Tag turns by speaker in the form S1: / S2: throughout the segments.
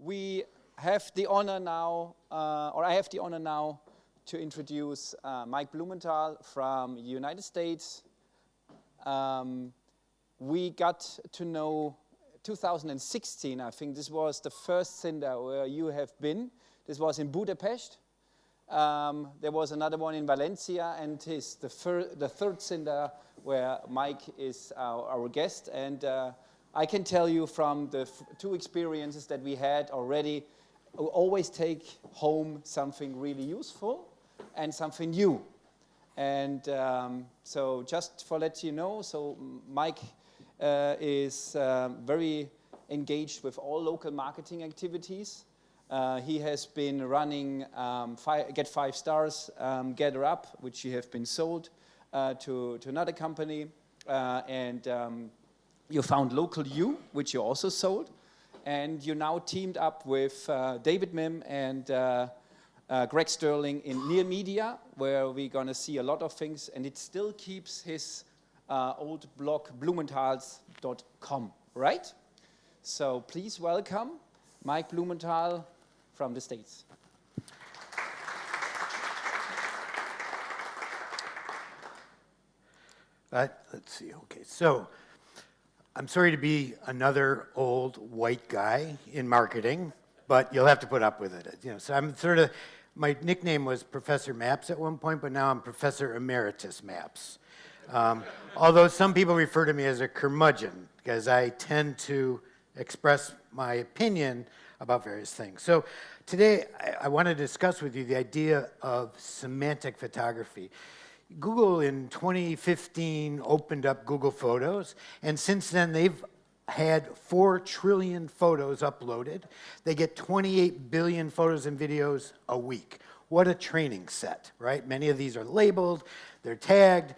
S1: We have the honor now, or I have the honor now to introduce Mike Blumenthal from the United States. We got to know 2016, I think this was the first center where you have been. This was in Budapest. There was another one in Valencia, and the third center where Mike is our guest. And I can tell you from the two experiences that we had already, we always take home something really useful and something new. And so just for let you know, so Mike is very engaged with all local marketing activities. He has been running Get 5 Stars, Gather Up, which you have been sold to another company. You found Local U, which you also sold. And you now teamed up with David Mim and Greg Sterling in Near Media, where we're going to see a lot of things. And it still keeps his old blog, blumenthals.com, right? So please welcome Mike Blumenthal from the States.
S2: Let's see, okay, so I'm sorry to be another old white guy in marketing, but you'll have to put up with it. You know, so I'm sort of, my nickname was Professor Maps at one point, but now I'm Professor Emeritus Maps. Although some people refer to me as a curmudgeon, because I tend to express my opinion about various things. So today I want to discuss with you the idea of semantic photography. Google in 2015 opened up Google Photos, and since then they've had 4 trillion photos uploaded. They get 28 billion photos and videos a week. What a training set, right? Many of these are labeled, they're tagged,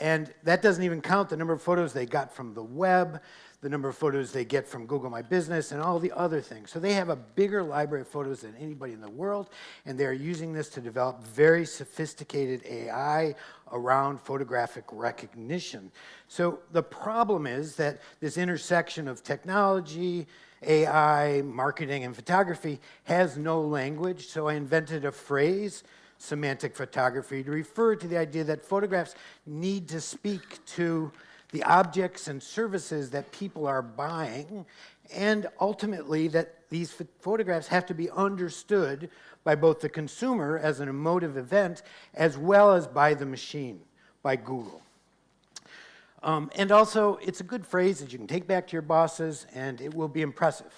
S2: and that doesn't even count the number of photos they got from the web, the number of photos they get from Google My Business, and all the other things. So they have a bigger library of photos than anybody in the world, and they're using this to develop very sophisticated AI around photographic recognition. So the problem is that this intersection of technology, AI, marketing, and photography has no language, so I invented a phrase, semantic photography, to refer to the idea that photographs need to speak to the objects and services that people are buying, and ultimately that these photographs have to be understood by both the consumer as an emotive event as well as by the machine, by Google. And also, it's a good phrase that you can take back to your bosses and it will be impressive.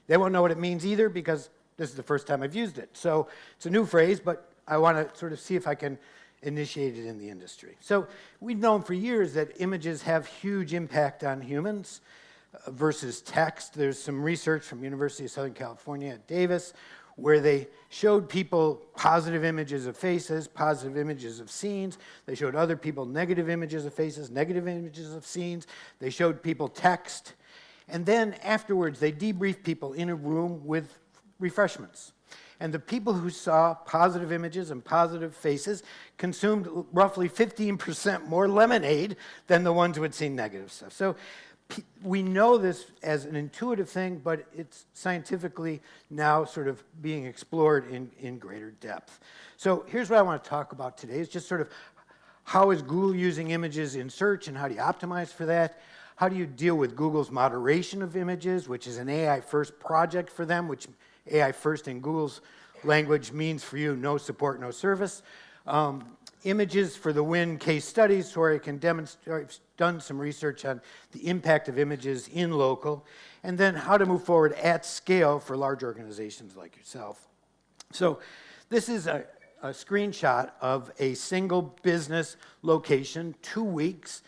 S2: They won't know what it means either because this is the first time I've used it. So it's a new phrase, but I want to sort of see if I can initiate it in the industry. So we've known for years that images have huge impact on humans versus text. There's some research from University of Southern California at Davis where they showed people positive images of faces, positive images of scenes. They showed other people negative images of faces, negative images of scenes. They showed people text. And then afterwards, they debriefed people in a room with refreshments. And the people who saw positive images and positive faces consumed roughly 15% more lemonade than the ones who had seen negative stuff. So we know this as an intuitive thing, but it's scientifically now sort of being explored in greater depth. So here's what I want to talk about today, is just sort of how is Google using images in search and how do you optimize for that? How do you deal with Google's moderation of images, which is an AI-first project for them, which AI first in Google's language means for you no support, no service. Images for the win case studies, where I can demonstrate, I've done some research on the impact of images in local, and then how to move forward at scale for large organizations like yourself. So this is a screenshot of a single business location, 2 weeks,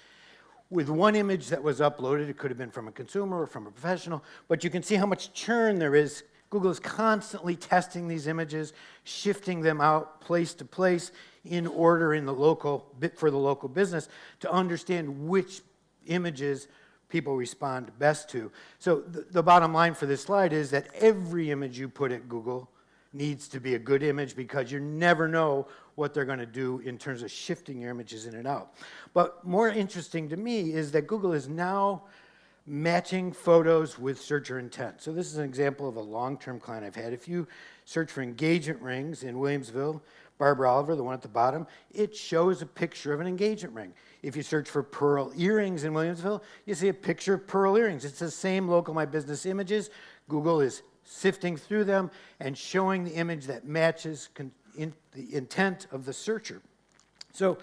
S2: with one image that was uploaded. It could have been from a consumer or from a professional, but you can see how much churn there is. Google is constantly testing these images, shifting them out place to place in order in the local, for the local business to understand which images people respond best to. So the bottom line for this slide is that every image you put at Google needs to be a good image because you never know what they're going to do in terms of shifting your images in and out. But more interesting to me is that Google is now matching photos with searcher intent. So this is an example of a long-term client I've had. If you search for engagement rings in Williamsville, Barbara Oliver, the one at the bottom, it shows a picture of an engagement ring. If you search for pearl earrings in Williamsville, you see a picture of pearl earrings. It's the same local My Business images. Google is sifting through them and showing the image that matches the intent of the searcher. So,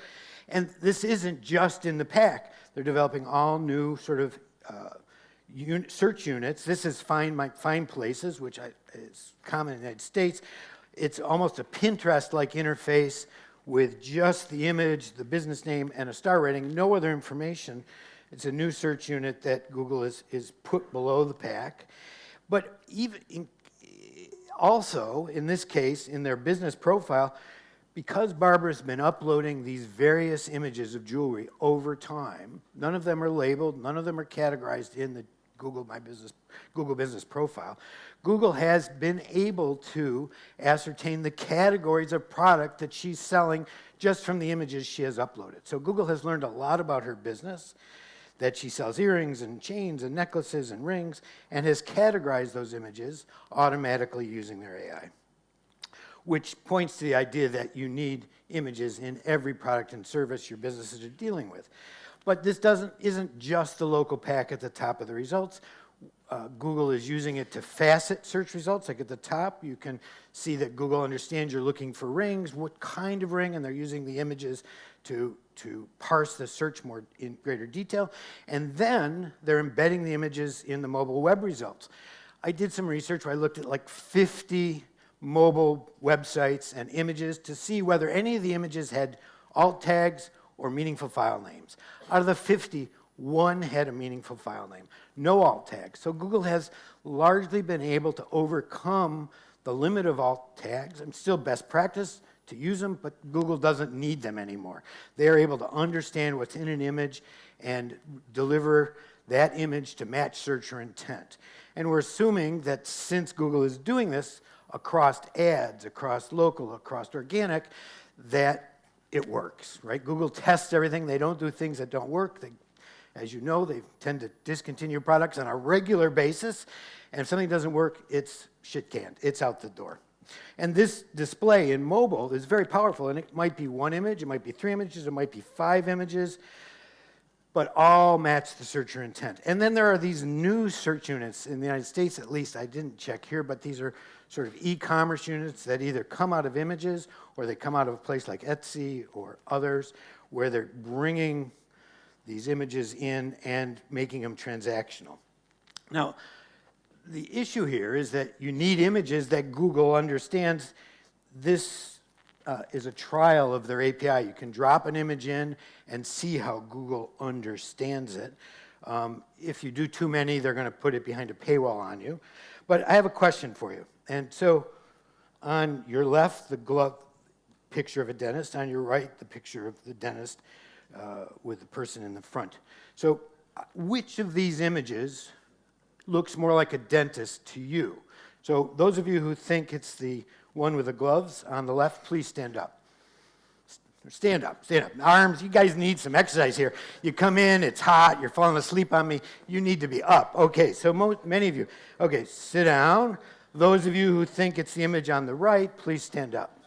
S2: and this isn't just in the pack. They're developing all new sort of search units. This is Find Places, which is common in the United States. It's almost a Pinterest-like interface with just the image, the business name, and a star rating, no other information. It's a new search unit that Google is put below the pack. But also, in this case, in their business profile, because Barbara's been uploading these various images of jewelry over time, none of them are labeled, none of them are categorized in the Google Business profile. Google has been able to ascertain the categories of product that she's selling just from the images she has uploaded. So Google has learned a lot about her business, that she sells earrings and chains and necklaces and rings, and has categorized those images automatically using their AI, which points to the idea that you need images in every product and service your businesses are dealing with. But this isn't just the local pack at the top of the results. Google is using it to facet search results. Like at the top, you can see that Google understands you're looking for rings, what kind of ring, and they're using the images to parse the search more in greater detail. And then they're embedding the images in the mobile web results. I did some research where I looked at like 50 mobile websites and images to see whether any of the images had alt tags or meaningful file names. Out of the 50, one had a meaningful file name, no alt tags. So Google has largely been able to overcome the limit of alt tags. And still best practice to use them, but Google doesn't need them anymore. They're able to understand what's in an image and deliver that image to match searcher intent. And we're assuming that since Google is doing this across ads, across local, across organic, that it works, right? Google tests everything. They don't do things that don't work. As you know, they tend to discontinue products on a regular basis. And if something doesn't work, it's shit canned. It's out the door. And this display in mobile is very powerful. And it might be one image, it might be 3 images, it might be 5 images, but all match the searcher intent. And then there are these new search units in the United States, at least. I didn't check here, but these are sort of e-commerce units that either come out of images or they come out of a place like Etsy or others where they're bringing these images in and making them transactional. Now, the issue here is that you need images that Google understands. This is a trial of their API. You can drop an image in and see how Google understands it. If you do too many, they're going to put it behind a paywall on you. But I have a question for you. And so on your left, the glove picture of a dentist. On your right, the picture of the dentist with the person in the front. So which of these images looks more like a dentist to you? So those of you who think it's the one with the gloves on the left, please stand up. Stand up, stand up. Arms, you guys need some exercise here. You come in, it's hot, you're falling asleep on me, you need to be up. Okay, so many of you. Okay, sit down. Those of you who think it's the image on the right, please stand up.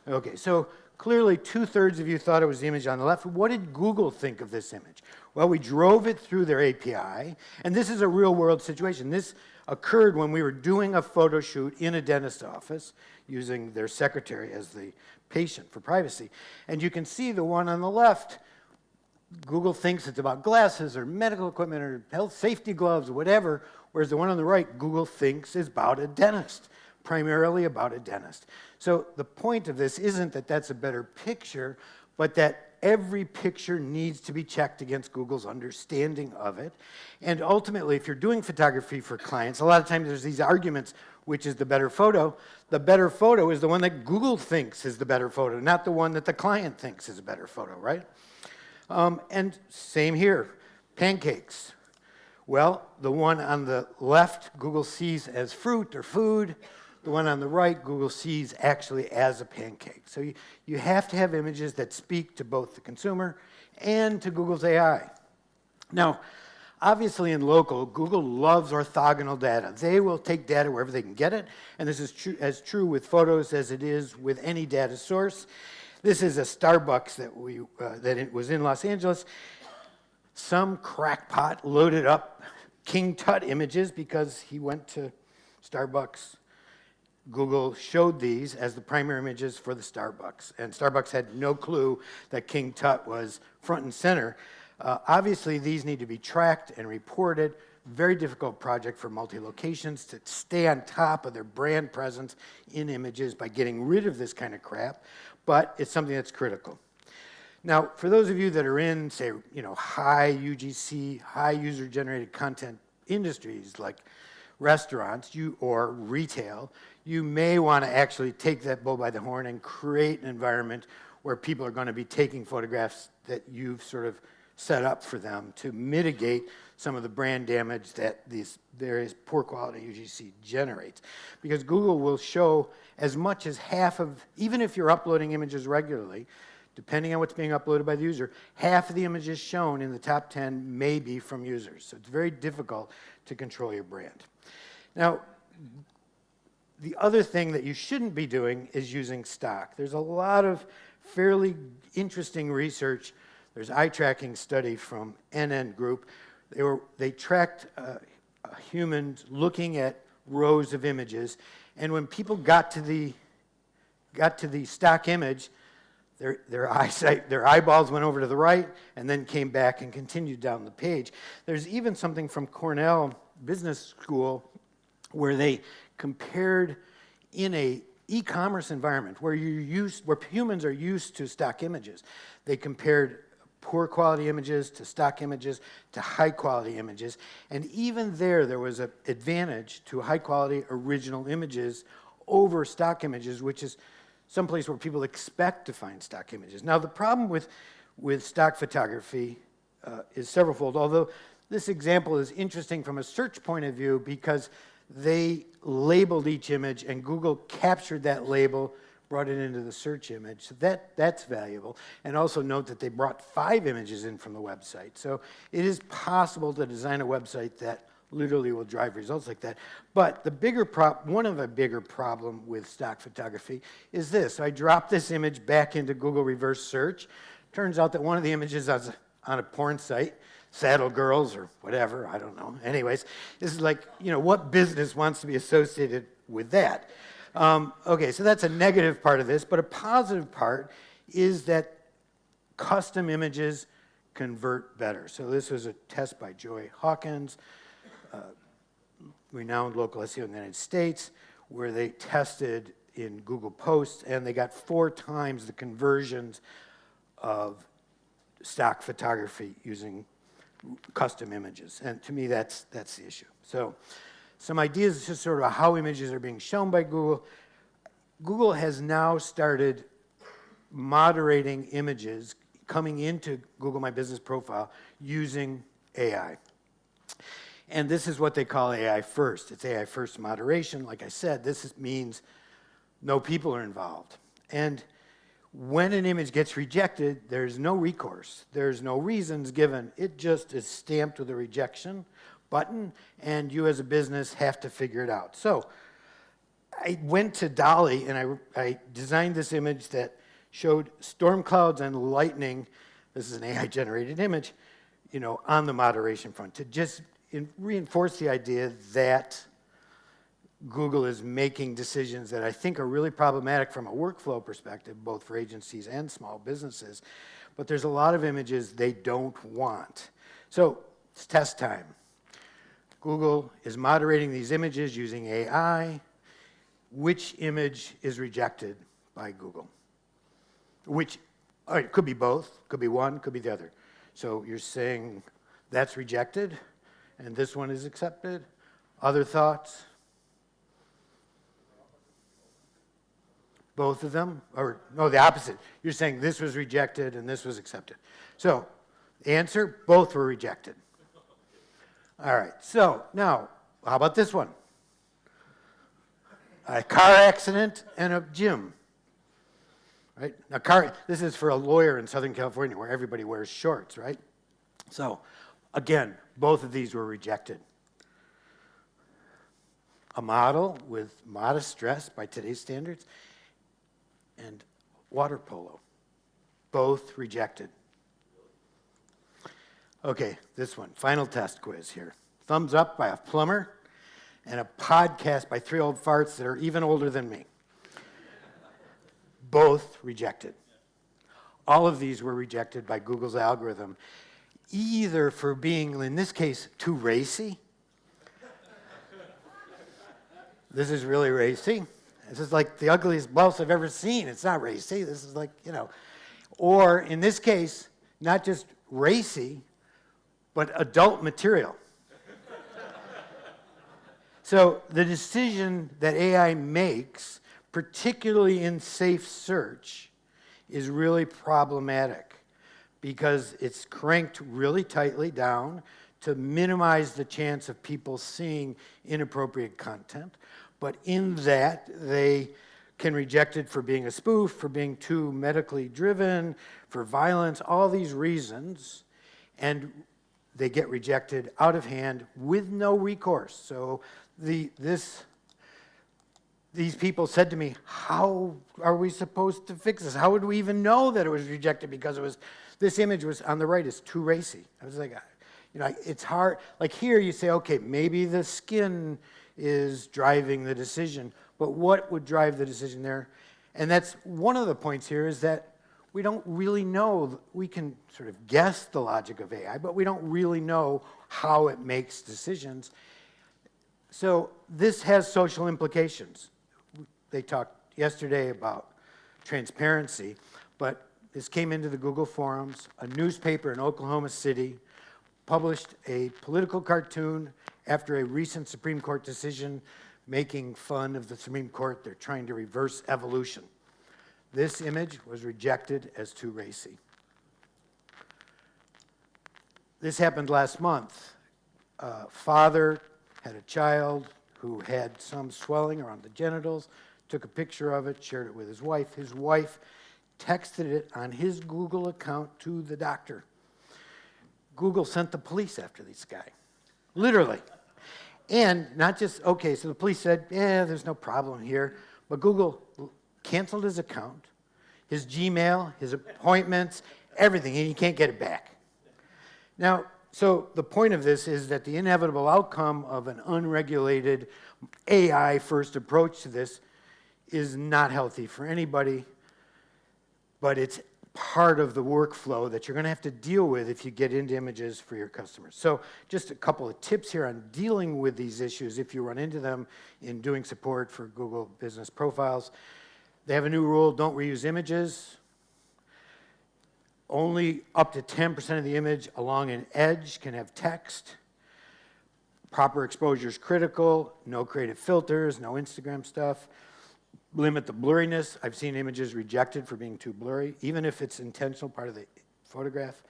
S2: Okay, so clearly 2/3 of you thought it was the image on the left. What did Google think of this image? Well, we drove it through their API, and this is a real-world situation. This occurred when we were doing a photo shoot in a dentist's office using their secretary as the patient for privacy. And you can see the one on the left, Google thinks it's about glasses or medical equipment or health safety gloves or whatever, whereas the one on the right, Google thinks is about a dentist, primarily about a dentist. So the point of this isn't that that's a better picture, but that every picture needs to be checked against Google's understanding of it. And ultimately, if you're doing photography for clients, a lot of times there's these arguments, which is the better photo. The better photo is the one that Google thinks is the better photo, not the one that the client thinks is a better photo, right? And same here, pancakes. Well, the one on the left, Google sees as fruit or food. The one on the right, Google sees actually as a pancake. So you have to have images that speak to both the consumer and to Google's AI. Now, Obviously, in local, Google loves orthogonal data. They will take data wherever they can get it, and this is as true with photos as it is with any data source. This is a Starbucks that it was in Los Angeles. Some crackpot loaded up King Tut images because he went to Starbucks. Google showed these as the primary images for the Starbucks, and Starbucks had no clue that King Tut was front and center. Obviously, these need to be tracked and reported. Very difficult project for multi-locations to stay on top of their brand presence in images by getting rid of this kind of crap, but it's something that's critical. Now, for those of you that are in, say, high UGC, high user-generated content industries like restaurants or retail, you may want to actually take that bull by the horn and create an environment where people are going to be taking photographs that you've sort of set up for them to mitigate some of the brand damage that these various poor quality UGC generates. Because Google will show as much as half of, even if you're uploading images regularly, depending on what's being uploaded by the user, half of the images shown in the top 10 may be from users. So it's very difficult to control your brand. Now, the other thing that you shouldn't be doing is using stock. There's a lot of fairly interesting research. There's eye tracking study from NN Group. They tracked humans looking at rows of images, and when people got to the stock image, their eyeballs went over to the right and then came back and continued down the page. There's even something from Cornell Business School where they compared in a e-commerce environment where humans are used to stock images. They compared poor quality images to stock images to high quality images, and even there was an advantage to high quality original images over stock images, which is someplace where people expect to find stock images. Now, the problem with stock photography is severalfold, although this example is interesting from a search point of view because they labeled each image and Google captured that label, brought it into the search image. So that's valuable. And also note that they brought 5 images in from the website. So it is possible to design a website that literally will drive results like that. But one of the bigger problem with stock photography is this. So I dropped this image back into Google reverse search. Turns out that one of the images is on a porn site, Saddle Girls or whatever, I don't know. Anyways, this is like, what business wants to be associated with that? Okay, so that's a negative part of this, but a positive part is that custom images convert better. So this was a test by Joy Hawkins, renowned local SEO in the United States, where they tested in Google Posts, and they got 4 times the conversions of stock photography using custom images. And to me, that's the issue. So some ideas just sort of how images are being shown by Google. Google has now started moderating images coming into Google My Business Profile using AI. And this is what they call AI first. It's AI first moderation. Like I said, this means no people are involved. And when an image gets rejected, there's no recourse. There's no reasons given. It just is stamped with a rejection button, and you as a business have to figure it out. So I went to Dolly, and I designed this image that showed storm clouds and lightning. This is an AI-generated image, on the moderation front to just reinforce the idea that Google is making decisions that I think are really problematic from a workflow perspective, both for agencies and small businesses. But there's a lot of images they don't want. So it's test time. Google is moderating these images using AI. Which image is rejected by Google? It could be both, could be one, could be the other. So you're saying that's rejected, and this one is accepted. Other thoughts? Both of them? Or, no, the opposite. You're saying this was rejected and this was accepted. So, the answer, both were rejected. All right, so now, how about this one? A car accident and a gym. Right? Now, this is for a lawyer in Southern California where everybody wears shorts, right? So, again, both of these were rejected. A model with modest dress by today's standards, and water polo, both rejected. Okay, this one, final test quiz here. Thumbs up by a plumber, and a podcast by 3 old farts that are even older than me. Both rejected. All of these were rejected by Google's algorithm, either for being, in this case, too racy. This is really racy. This is like the ugliest blouse I've ever seen. It's not racy. This is like, Or in this case, not just racy, but adult material. So the decision that AI makes, particularly in safe search, is really problematic because it's cranked really tightly down to minimize the chance of people seeing inappropriate content. But in that, they can reject it for being a spoof, for being too medically driven, for violence, all these reasons, and they get rejected out of hand with no recourse. So these people said to me, how are we supposed to fix this? How would we even know that it was rejected because this image was on the right is too racy? I was like, it's hard. Like here you say, okay, maybe the skin is driving the decision, but what would drive the decision there? And that's one of the points here is that we don't really know. We can sort of guess the logic of AI, but we don't really know how it makes decisions. So this has social implications. They talked yesterday about transparency, but this came into the Google forums. A newspaper in Oklahoma City published a political cartoon after a recent Supreme Court decision making fun of the Supreme Court. They're trying to reverse evolution. This image was rejected as too racy. This happened last month. A father had a child who had some swelling around the genitals, took a picture of it, shared it with his wife. His wife texted it on his Google account to the doctor. Google sent the police after this guy, literally. And not just, okay, so the police said, yeah, there's no problem here, but Google canceled his account, his Gmail, his appointments, everything, and he can't get it back. Now, so the point of this is that the inevitable outcome of an unregulated AI-first approach to this is not healthy for anybody, but it's part of the workflow that you're going to have to deal with if you get into images for your customers. So just a couple of tips here on dealing with these issues if you run into them in doing support for Google Business Profiles. They have a new rule, don't reuse images. Only up to 10% of the image along an edge can have text. Proper exposure is critical, no creative filters, no Instagram stuff. Limit the blurriness. I've seen images rejected for being too blurry, even if it's intentional, part of the photograph.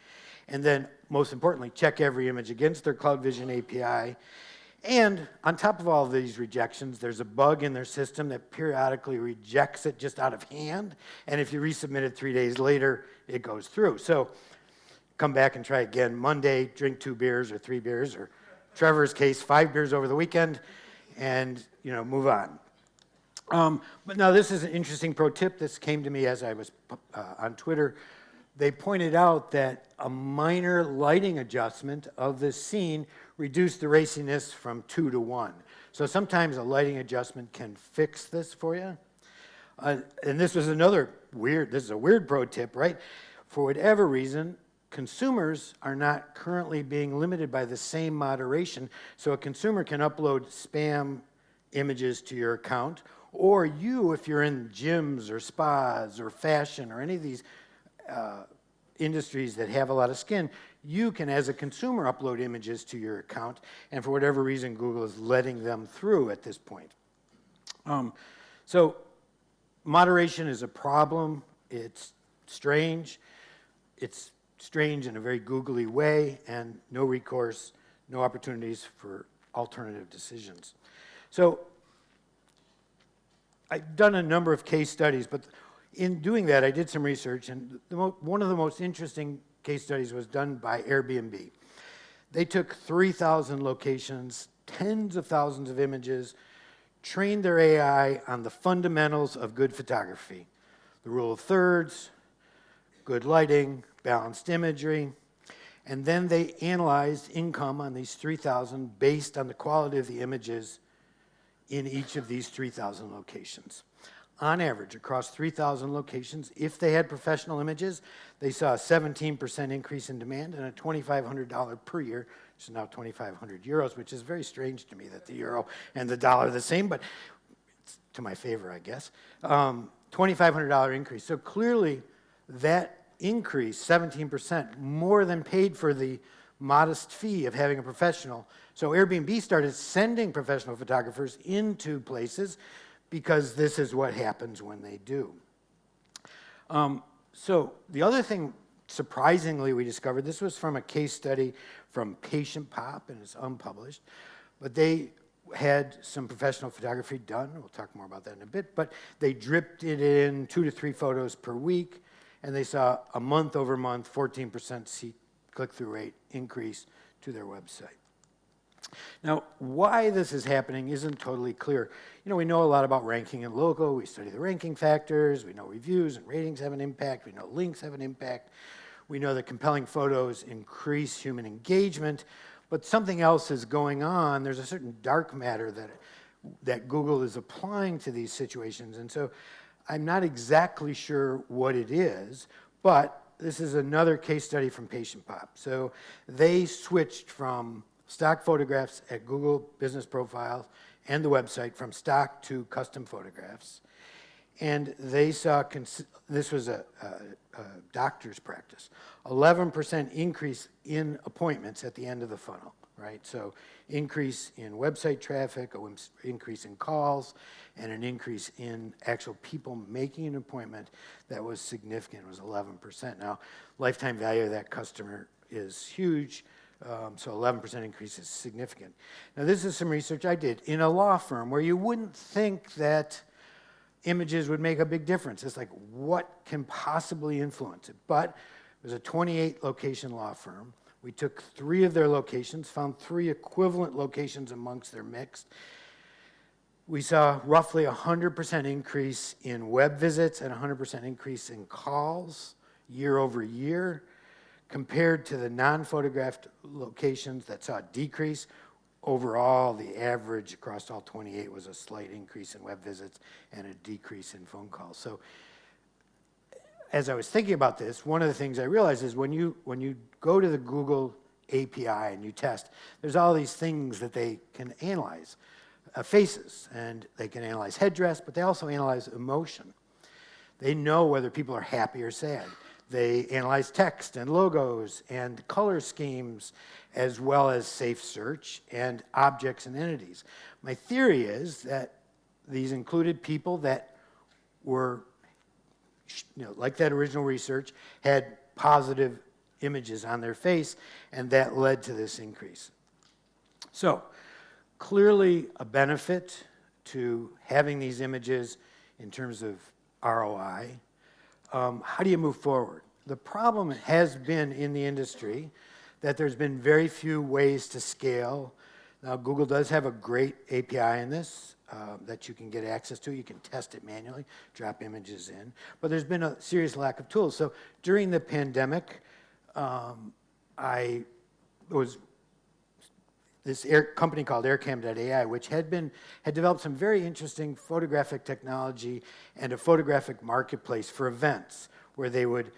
S2: And then, most importantly, check every image against their Cloud Vision API. And on top of all of these rejections, there's a bug in their system that periodically rejects it just out of hand. And if you resubmit it 3 days later, it goes through. So come back and try again Monday, drink 2 beers or 3 beers, or Trevor's case, 5 beers over the weekend, and move on. But now this is an interesting pro tip. This came to me as I was on Twitter. They pointed out that a minor lighting adjustment of this scene reduced the raciness from 2 to 1. So sometimes a lighting adjustment can fix this for you. And this is a weird pro tip, right? For whatever reason, consumers are not currently being limited by the same moderation. So a consumer can upload spam images to your account, or you, if you're in gyms or spas or fashion or any of these industries that have a lot of skin, you can, as a consumer, upload images to your account, and for whatever reason, Google is letting them through at this point. So moderation is a problem. It's strange. It's strange in a very googly way, and no recourse, no opportunities for alternative decisions. So I've done a number of case studies, but in doing that, I did some research, and one of the most interesting case studies was done by Airbnb. They took 3,000 locations, tens of thousands of images, trained their AI on the fundamentals of good photography. The rule of thirds, good lighting, balanced imagery, and then they analyzed income on these 3,000 based on the quality of the images in each of these 3,000 locations. On average, across 3,000 locations, if they had professional images, they saw a 17% increase in demand and a $2,500 per year, which is now 2,500 euros, which is very strange to me that the euro and the dollar are the same, but it's to my favor, I guess. $2,500 increase. So clearly, that increase, 17%, more than paid for the modest fee of having a professional. So Airbnb started sending professional photographers into places because this is what happens when they do. So the other thing, surprisingly, we discovered, this was from a case study from Patient Pop, and it's unpublished, but they had some professional photography done. We'll talk more about that in a bit, but they dripped it in 2 to 3 photos per week, and they saw a month-over-month 14% click-through rate increase to their website. Now, why this is happening isn't totally clear. You know, we know a lot about ranking and logo. We study the ranking factors. We know reviews and ratings have an impact. We know links have an impact. We know that compelling photos increase human engagement. But something else is going on. There's a certain dark matter that Google is applying to these situations. And so I'm not exactly sure what it is, but this is another case study from Patient Pop. So they switched from stock photographs at Google Business Profiles and the website from stock to custom photographs. And they saw, this was a doctor's practice, 11% increase in appointments at the end of the funnel, right? So increase in website traffic, an increase in calls, and an increase in actual people making an appointment that was significant. It was 11%. Now, lifetime value of that customer is huge, so 11% increase is significant. Now, this is some research I did in a law firm where you wouldn't think that images would make a big difference. It's like, what can possibly influence it? But it was a 28-location law firm. We took 3 of their locations, found 3 equivalent locations amongst their mix. We saw roughly 100% increase in web visits and 100% increase in calls year over year, compared to the non-photographed locations that saw a decrease. Overall, the average across all 28 was a slight increase in web visits and a decrease in phone calls. So as I was thinking about this, one of the things I realized is when you go to the Google API and you test, there's all these things that they can analyze. Faces, and they can analyze headdress, but they also analyze emotion. They know whether people are happy or sad. They analyze text and logos and color schemes, as well as safe search and objects and entities. My theory is that these included people that were, like that original research, had positive images on their face, and that led to this increase. So, clearly a benefit to having these images in terms of ROI. How do you move forward? The problem has been in the industry that there's been very few ways to scale. Now, Google does have a great API in this that you can get access to. You can test it manually, drop images in. But there's been a serious lack of tools. So during the pandemic, this company called aircam.ai, which had developed some very interesting photographic technology and a photographic marketplace for events, where they would,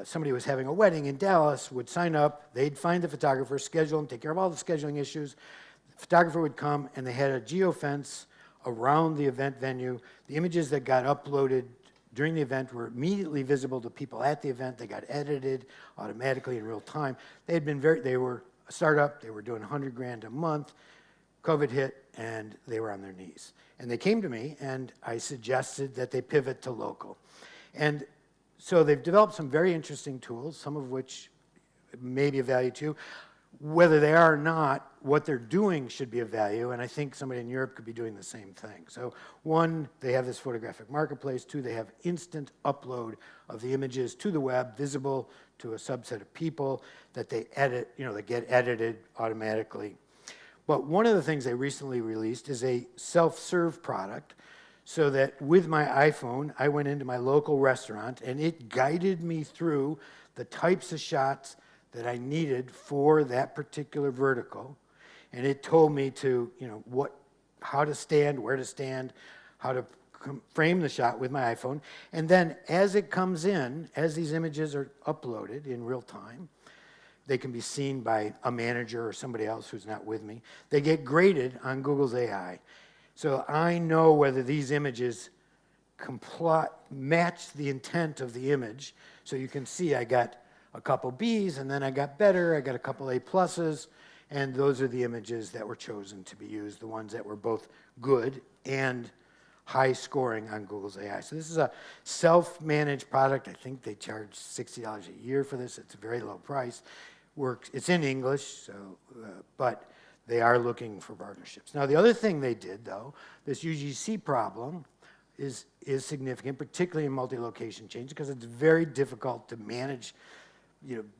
S2: somebody was having a wedding in Dallas, would sign up, they'd find the photographer, schedule him, take care of all the scheduling issues. The photographer would come, and they had a geofence around the event venue. The images that got uploaded during the event were immediately visible to people at the event. They got edited automatically in real time. They were a startup, they were doing $100,000 a month. COVID hit, and they were on their knees. And they came to me, and I suggested that they pivot to local. And so they've developed some very interesting tools, some of which may be of value to you. Whether they are or not, what they're doing should be of value, and I think somebody in Europe could be doing the same thing. So 1, they have this photographic marketplace. 2, they have instant upload of the images to the web, visible to a subset of people that they edit, that get edited automatically. But one of the things they recently released is a self-serve product, so that with my iPhone, I went into my local restaurant and it guided me through the types of shots that I needed for that particular vertical. And it told me to, how to stand, where to stand, how to frame the shot with my iPhone. And then as it comes in, as these images are uploaded in real time, they can be seen by a manager or somebody else who's not with me. They get graded on Google's AI. So I know whether these images match the intent of the image. So you can see I got a couple Bs, and then I got better, I got a couple A pluses, and those are the images that were chosen to be used, the ones that were both good and high scoring on Google's AI. So this is a self-managed product. I think they charge $60 a year for this. It's a very low price. It's in English, so but they are looking for partnerships. Now, the other thing they did, though, this UGC problem is significant, particularly in multi-location chains, because it's very difficult to manage,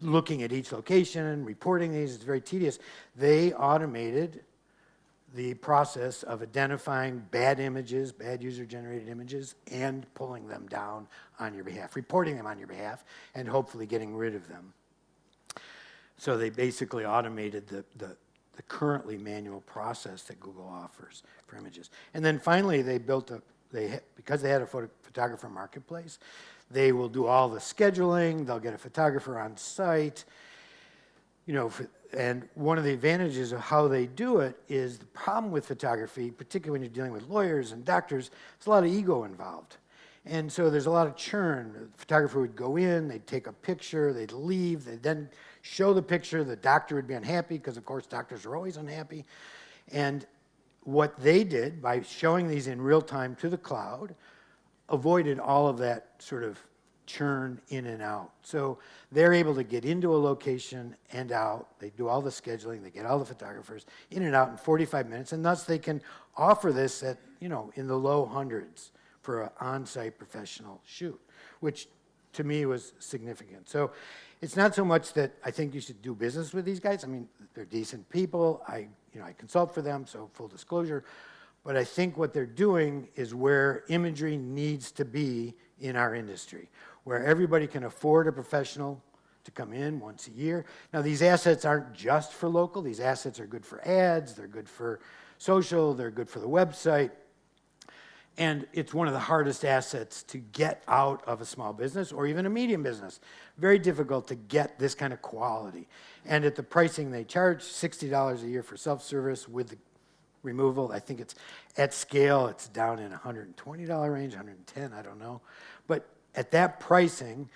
S2: looking at each location and reporting these. It's very tedious. They automated the process of identifying bad images, bad user-generated images, and pulling them down on your behalf, reporting them on your behalf, and hopefully getting rid of them. So they basically automated the currently manual process that Google offers for images. And then finally, they built because they had a photographer marketplace, they will do all the scheduling, they'll get a photographer on site, and one of the advantages of how they do it is the problem with photography, particularly when you're dealing with lawyers and doctors, there's a lot of ego involved. And so there's a lot of churn. The photographer would go in, they'd take a picture, they'd leave, they'd then show the picture, the doctor would be unhappy because, of course, doctors are always unhappy. And what they did by showing these in real time to the cloud avoided all of that sort of churn in and out. So they're able to get into a location and out. They do all the scheduling, they get all the photographers in and out in 45 minutes, and thus they can offer this at, in the low hundreds for an on-site professional shoot, which to me was significant. So it's not so much that I think you should do business with these guys. I mean, they're decent people. I consult for them, so full disclosure. But I think what they're doing is where imagery needs to be in our industry, where everybody can afford a professional to come in once a year. Now, these assets aren't just for local. These assets are good for ads. They're good for social. They're good for the website. And it's one of the hardest assets to get out of a small business or even a medium business. Very difficult to get this kind of quality. And at the pricing they charge, $60 a year for self-service with the removal. I think it's at scale, it's down in $120 range, $110, I don't know. But at that pricing,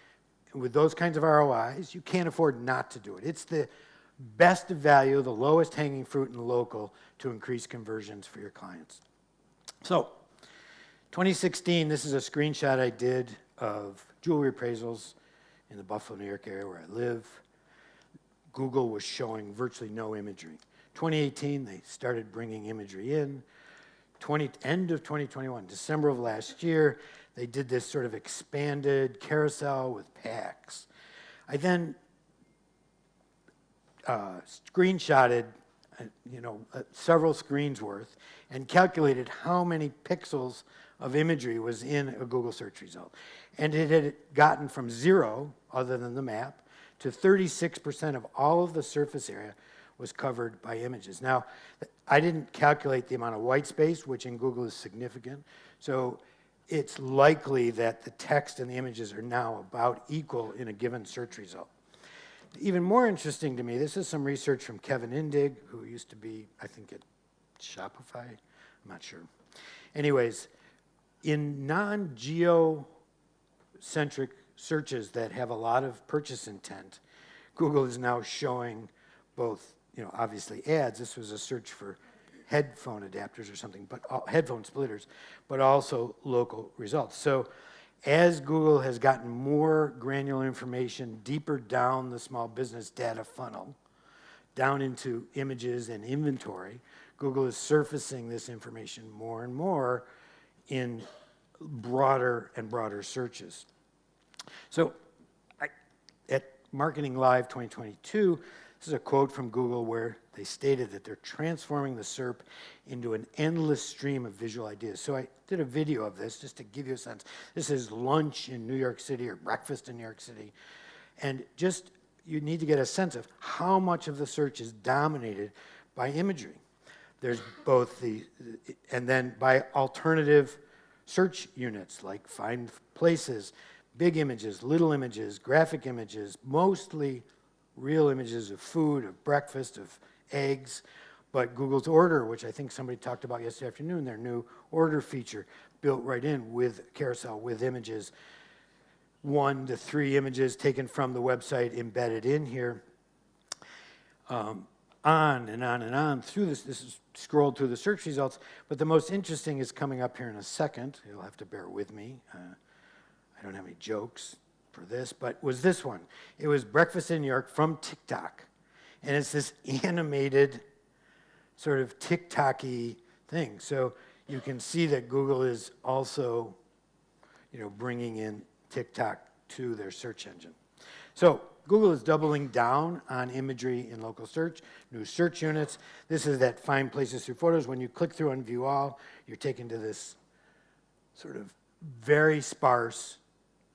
S2: with those kinds of ROIs, you can't afford not to do it. It's the best value, the lowest hanging fruit in local to increase conversions for your clients. So, 2016, this is a screenshot I did of jewelry appraisals in the Buffalo, New York area where I live. Google was showing virtually no imagery. 2018, they started bringing imagery in. End of 2021, December of last year, they did this sort of expanded carousel with packs. I then screenshotted several screens worth and calculated how many pixels of imagery was in a Google search result. And it had gotten from 0, other than the map, to 36% of all of the surface area was covered by images. Now, I didn't calculate the amount of white space, which in Google is significant. So it's likely that the text and the images are now about equal in a given search result. Even more interesting to me, this is some research from Kevin Indig, who used to be, I think, at Shopify. I'm not sure. Anyways, in non-geo-centric searches that have a lot of purchase intent, Google is now showing both, obviously ads. This was a search for headphone adapters or something, but headphone splitters, but also local results. So as Google has gotten more granular information deeper down the small business data funnel, down into images and inventory, Google is surfacing this information more and more in broader and broader searches. So Marketing Live 2022, this is a quote from Google where they stated that they're transforming the SERP into an endless stream of visual ideas. So I did a video of this just to give you a sense. This is lunch in New York City or breakfast in New York City. And just, you need to get a sense of how much of the search is dominated by imagery. There's both and then by alternative search units like find places, big images, little images, graphic images, mostly real images of food, of breakfast, of eggs. But Google's Order, which I think somebody talked about yesterday afternoon, their new order feature built right in with carousel, with images, 1 to 3 images taken from the website embedded in here. On and on and on through this. This is scrolled through the search results, but the most interesting is coming up here in a second. You'll have to bear with me. I don't have any jokes for this, but was this one. It was Breakfast in New York from TikTok. And it's this animated sort of TikTok-y thing. So you can see that Google is also, bringing in TikTok to their search engine. So Google is doubling down on imagery in local search, new search units. This is that find places through photos. When you click through and view all, you're taken to this sort of very sparse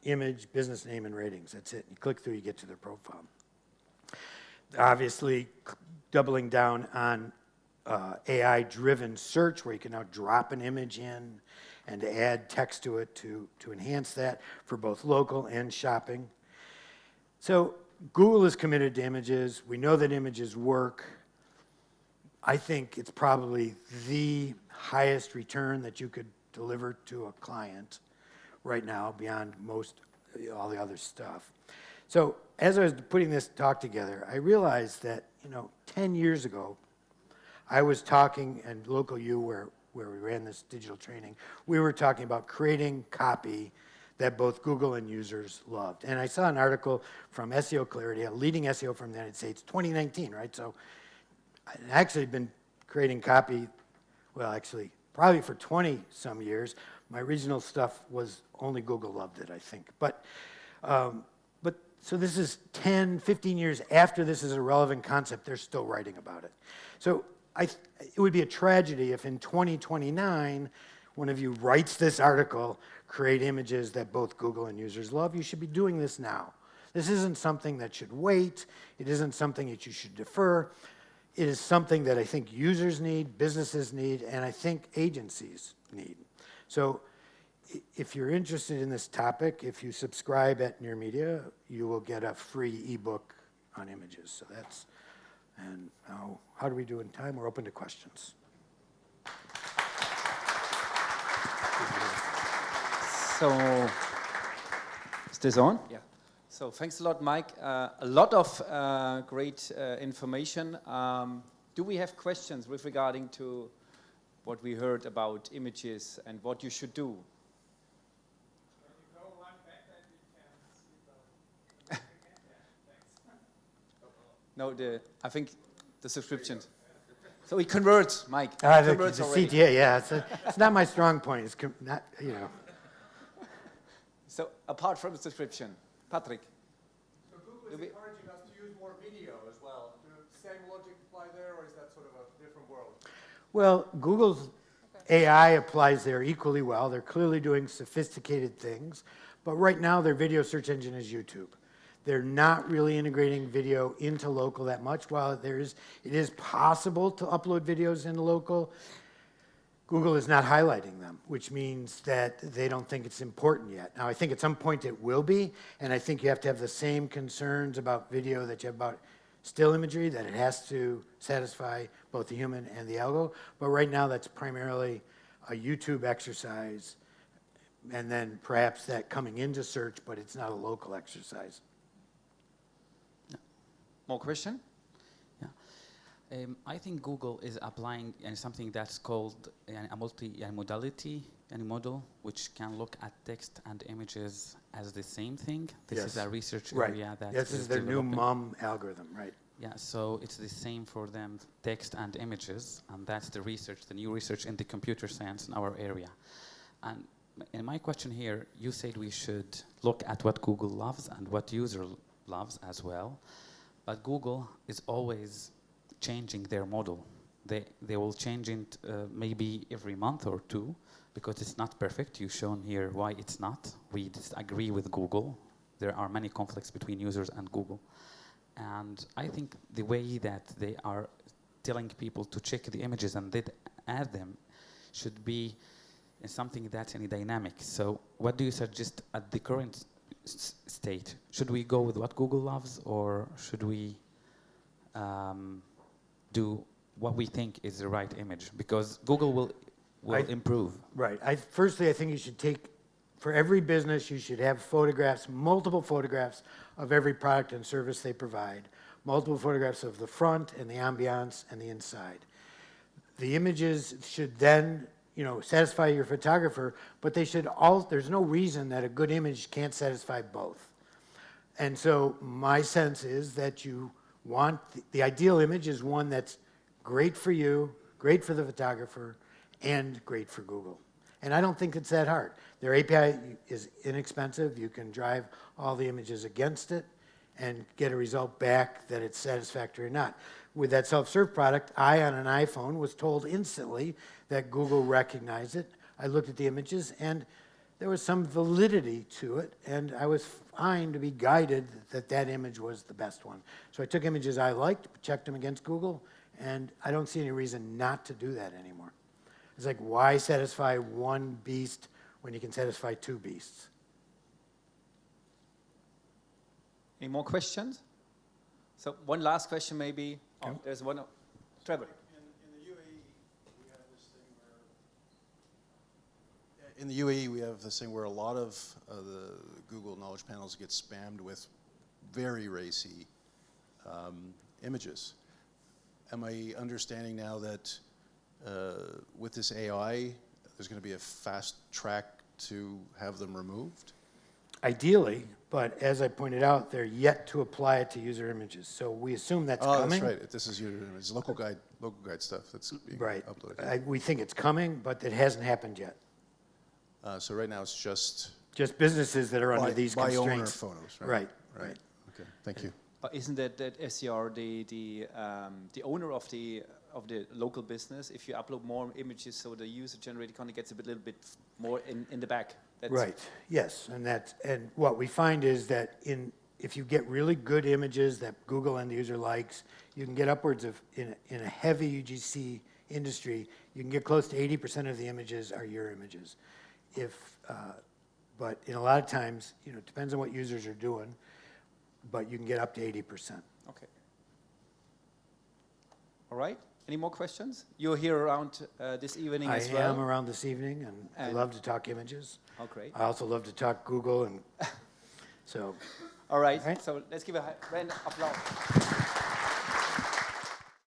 S2: image, business name, and ratings. That's it. You click through, you get to their profile. Obviously, doubling down on AI-driven search, where you can now drop an image in and add text to it to enhance that for both local and shopping. So Google is committed to images. We know that images work. I think it's probably the highest return that you could deliver to a client right now, beyond all the other stuff. So as I was putting this talk together, I realized that 10 years ago, I was talking, and Local U, where we ran this digital training, we were talking about creating copy that both Google and users loved. And I saw an article from SEO Clarity, a leading SEO from the United States, 2019, right? So I actually been creating copy, well, actually, probably for 20-some years. My original stuff was only Google loved it, I think. But so this is 10, 15 years after this is a relevant concept, they're still writing about it. So it would be a tragedy if in 2029, one of you writes this article, create images that both Google and users love. You should be doing this now. This isn't something that should wait. It isn't something that you should defer. It is something that I think users need, businesses need, and I think agencies need. So if you're interested in this topic, if you subscribe at Near Media, you will get a free ebook on images. So that's, and now, how do we do in time? We're open to questions.
S1: So, is this on? Yeah. So thanks a lot, Mike. A lot of great information. Do we have questions with regarding to what we heard about images and what you should do? No, I think the subscription. So it converts, Mike.
S2: The CTA, yeah. It's not my strong point. It's not,
S1: So apart from the subscription, Patrick.
S3: So Google is encouraging us to use more video as well. Do the same logic apply there, or is that sort of a different world?
S2: Well, Google's AI applies there equally well. They're clearly doing sophisticated things. But right now, their video search engine is YouTube. They're not really integrating video into local that much. While it is possible to upload videos into local, Google is not highlighting them, which means that they don't think it's important yet. Now, I think at some point it will be, and I think you have to have the same concerns about video that you have about still imagery, that it has to satisfy both the human and the algo. But right now, that's primarily a YouTube exercise, and then perhaps that coming into search, but it's not a local exercise.
S1: More question?
S4: Yeah. I think Google is applying something that's called a multi-modality model, which can look at text and images as the same thing. This is a research area that
S2: this is their new MUM algorithm, right?
S4: Yeah, so it's the same for them, text and images, and that's the research, the new research in the computer science in our area. And in my question here, you said we should look at what Google loves and what user loves as well. But Google is always changing their model. They will change it maybe every month or two, because it's not perfect. You've shown here why it's not. We disagree with Google. There are many conflicts between users and Google. And I think the way that they are telling people to check the images and then add them should be something that's in a dynamic. So what do you suggest at the current state? Should we go with what Google loves, or should we do what we think is the right image? Because Google will improve.
S2: Right. Firstly, I think you should take, for every business, you should have photographs, multiple photographs of every product and service they provide, multiple photographs of the front and the ambiance and the inside. The images should then, satisfy your photographer, but they should there's no reason that a good image can't satisfy both. And so my sense is that you want, the ideal image is one that's great for you, great for the photographer, and great for Google. And I don't think it's that hard. Their API is inexpensive. You can drive all the images against it and get a result back that it's satisfactory or not. With that self-serve product, I, on an iPhone, was told instantly that Google recognized it. I looked at the images, and there was some validity to it, and I was fine to be guided that that image was the best one. So I took images I liked, checked them against Google, and I don't see any reason not to do that anymore. It's like, why satisfy one beast when you can satisfy two beasts?
S1: Any more questions? So one last question maybe. Oh, there's one. Trevor.
S5: In the UAE, we have this thing where a lot of the Google Knowledge Panels get spammed with very racy images. Am I understanding now that with this AI, there's going to be a fast track to have them removed?
S2: Ideally, but as I pointed out, they're yet to apply it to user images. So we assume that's coming.
S5: That's right. This is user images, local guide stuff that's being uploaded.
S2: We think it's coming, but it hasn't happened yet.
S5: So right now it's just
S2: businesses that are under these
S5: by owner
S2: constraints.
S5: photos, right?
S2: Right.
S5: Okay, thank you.
S1: But isn't that SCR the owner of the local business? If you upload more images, so the user-generated content gets a little bit more in the back.
S2: Right. Yes, and what we find is that if you get really good images that Google end user likes, you can get upwards of in a heavy UGC industry, you can get close to 80% of the images are your images. But in a lot of times, it depends on what users are doing, but you can get up to 80%.
S1: Okay. All right. Any more questions? You're here around this evening as well?
S2: I am around this evening, and I love to talk images.
S1: Oh, great.
S2: I also love to talk Google, and so.
S1: All right. So let's give a round of applause.